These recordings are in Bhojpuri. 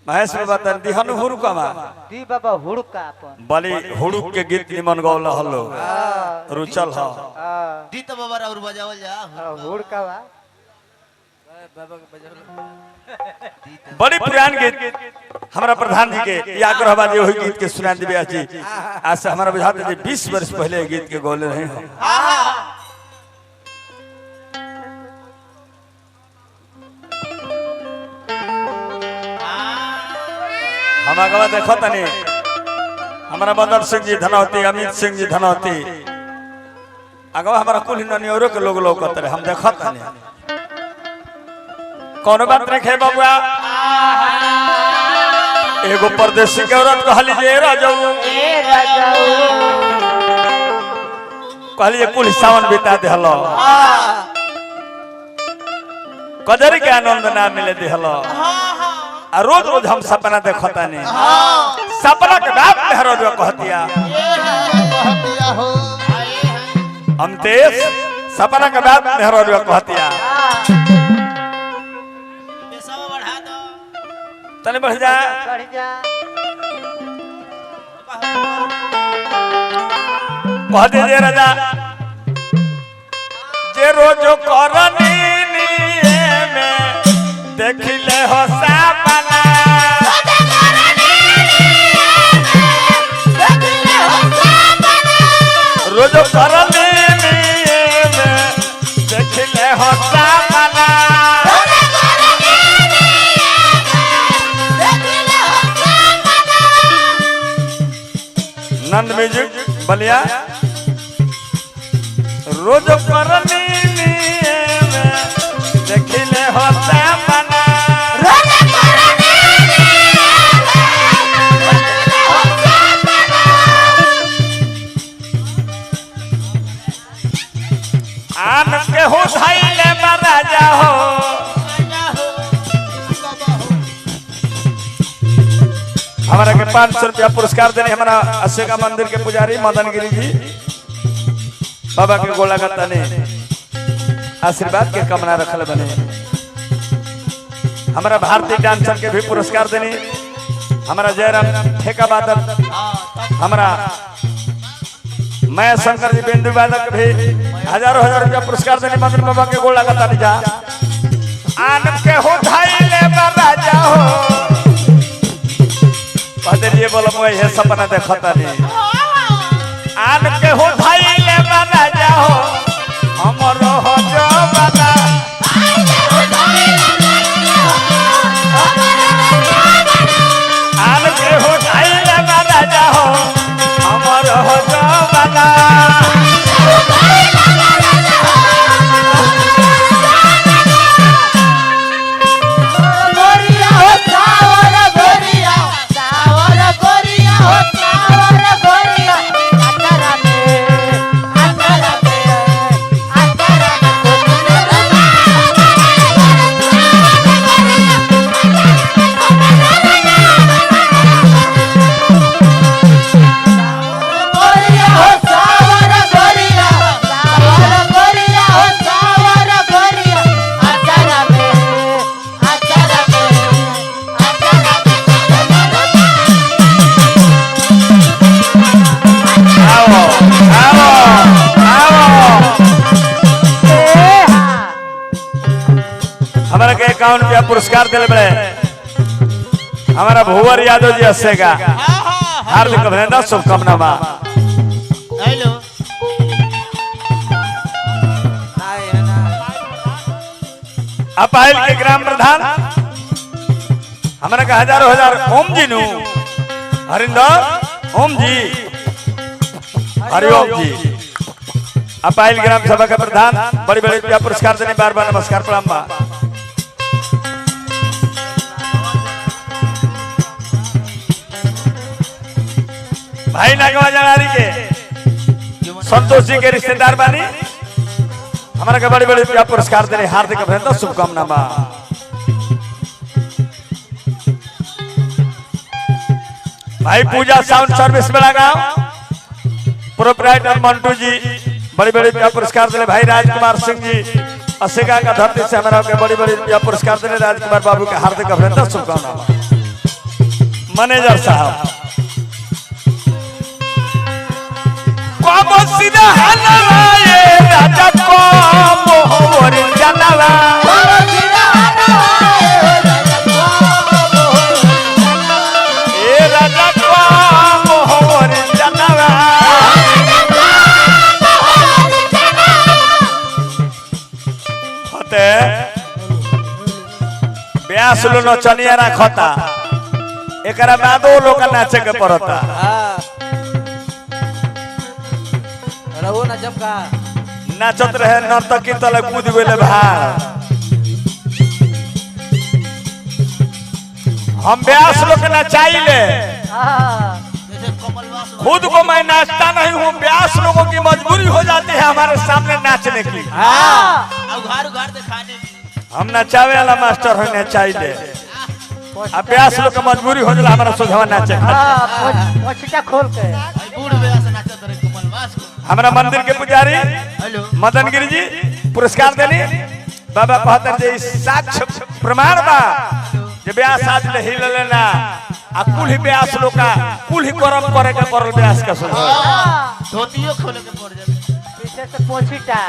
महेश बाबा तन दिहनु हुड़का मा दी बाबा हुड़का अपन बली हुड़ुक के गीत निमन गौला हल्लो रुचल ह दी तो बाबा और बजावल जा हुड़का बा बाबा के बजावल बड़ी पुरान गीत हमारा प्रधान जी के या आग्रह बाजी वही गीत के सुना दिव्या जी आज से हमारा बुझाते जी 20 वर्ष पहले गीत के गौले रहे हैं हम अगवा देखो तनी हमारा बदर सिंह जी धनौती अमित सिंह जी धनौती अगवा हमारा कुल ननियोरो के लोग लौकत रहे हम देखो तनी कौन बात रखे बाबुआ एगो परदेसी के औरत कहली जे राजाऊ कहली जे कुल सावन बिता देहलो कदर के आनंद ना मिले देहलो आ रोज रोज हम सपना देखतानी सपना के बाप मेहरो जो कहतिया हम तेज सपना के बाप मेहरो जो कहतिया तने बढ़ जा कह दे जे राजा जे रोज करनी में देखिले हो सपना रोज करनी में देखिले हो सपना नंद म्यूजिक बलिया रोज करनी में देखिले हो सपना आन के हो धाइले राजा हो हमारा के 500 रुपया पुरस्कार देने हमारा अशोका मंदिर के पुजारी मदन गिरी जी बाबा के गोला गत्ता ने आशीर्वाद के कमना रखल बने हमारा भारतीय डांसर के भी पुरस्कार देने हमारा जयराम ठेका बादल हमारा मैं शंकर जी बिंदु वादक भी हजारों हजार रुपया पुरस्कार देने मदन बाबा के गोला गत्ता ने जा आन के हो धाइले राजा हो कहते लिए बोलो मैं ये सपना देखता नहीं आन के हो धाइले राजा हो हमर हो जो बना आन के हो धाइले राजा हो हमर हो जो बना हमारा के 51 रुपया पुरस्कार दिले बड़े हमारा भुवर यादव जी हंसेगा हार्दिक अभिनंदन शुभकामना हेलो अपाइल के ग्राम प्रधान हमारा का हजारों हजार ओम जी नु हरिंदर ओम जी हरिओम जी अपाइल ग्राम सभा का प्रधान बड़ी बड़ी रुपया पुरस्कार देने बार बार नमस्कार प्रणाम बा भाई नागवा जनारी के संतोष जी के रिश्तेदार बानी हमारा के बड़ी बड़ी रुपया पुरस्कार देने हार्दिक अभिनंदन शुभकामना बा भाई पूजा साउंड सर्विस में लगा प्रोपराइटर मंटू जी बड़ी बड़ी पुरस्कार दिले भाई राजकुमार सिंह जी असेगा का धरती से हमारा के बड़ी बड़ी पुरस्कार दिले राजकुमार बाबू के हार्दिक अभिनंदन शुभकामना। मैनेजर साहब को सीधा हलवाए राजा को मोहर जनवा ए राजा को मोहर जनवा होते ब्यास लो नचनिया रखता एकरा बादो लोग नाचे के पड़ता रहो ना जब का नाचत रहे नर्तकी तले कूद गए भार हम ब्यास लोग नचाइले जैसे कमलवास खुद को मैं नाचता नहीं हूँ ब्यास लोगों की मजबूरी हो जाती है हमारे सामने नाचने की उघार उघार दिखाने की हम नचावे वाला मास्टर है नचाइले अब ब्यास लोग की मजबूरी हो जाला हमारा सुझाव नाचे पछिटा खोल के बूढ़ बेला से नाचत रहे कमलवास को हमारा मंदिर के पुजारी हेलो मदन गिरी जी पुरस्कार देनी बाबा कहते जे साक्ष्य प्रमाण बा जे ब्यास आज ले हिल लेना आ कुल ही ब्यास लोग का कुल ही करम करे के करल ब्यास का सुन धोतियो खोले के पड़ जाते पीछे से पछिटा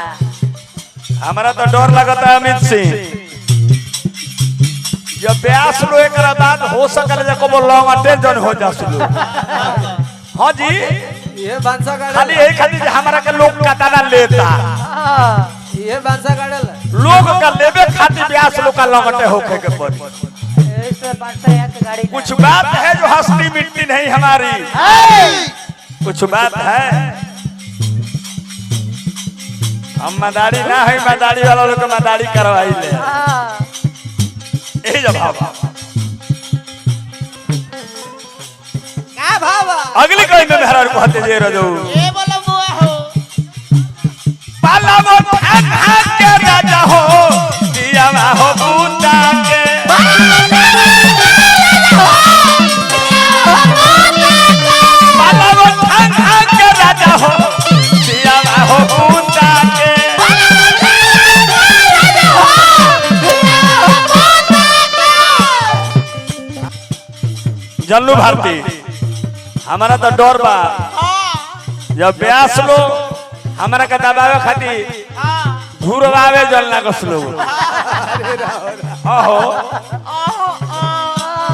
हमारा तो डर लगता है अमित सिंह जब ब्यास लो एक बाद हो सकल जे को लॉन्ग अटेंशन हो जा सुलो हां जी ये बांसा खाली गाड़ल यही खातिर जे हमारा के लोग कटाना लेता ये बांसा गाड़ल लोग का लेबे खातिर ब्यास लोग का लॉन्ग होके के पड़ी ऐसे बांसा के गाड़ी कुछ बात है जो हंसती मिट्टी नहीं हमारी कुछ बात है हम मदारी ना है मदारी वाला लोग को मदारी करवाई ले यही जवाब क्या भावा अगली कहीं में मेहरा को हते जे रजो ए बोला बुआ हो पाला वो ठाक के राजा हो दिया हो बूटा के पाला वो ठाक के राजा हो दिया हो बूटा के जल्लू भारती हमारा तो डर बा जब ब्यास लो हमारा का दबावे खातिर धुरवावे जलना कसलो आहो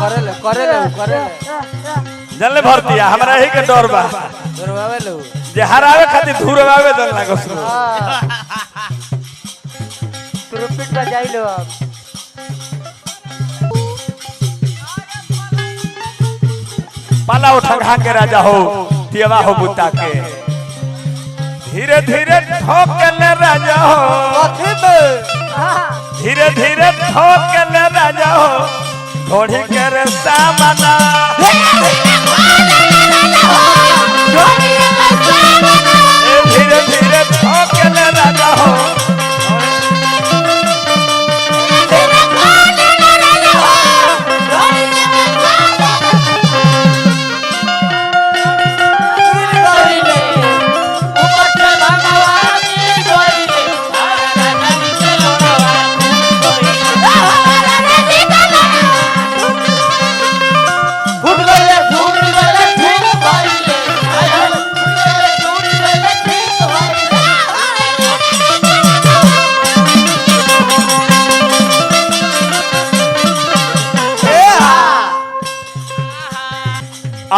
करे ले जल्ले भरती हमारा ही के डर बा दरवावे लो जे हरावे खातिर धुरवावे जलना कसलो ट्रुपिट बजाई लो अब पाला उठा घा के राजा हो तियवा हो बुता के धीरे धीरे ठोकले राजा हो धीरे धीरे ठोकले राजा हो थोड़ी के रे सामना धीरे धीरे ठोकले राजा हो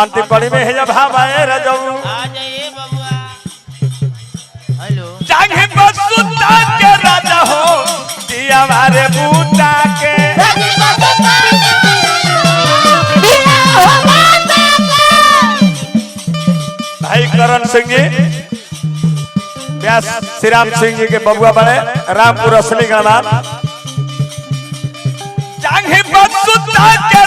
अंतिम कड़ी में है जब भाव आए रजऊ आ जाइए बबुआ हेलो जागे बसुता के राजा हो दिया हमारे बूटा के भाई करण सिंह जी व्यास श्री राम सिंह जी के बबुआ बड़े रामपुर असली गणमान जागे बसुता के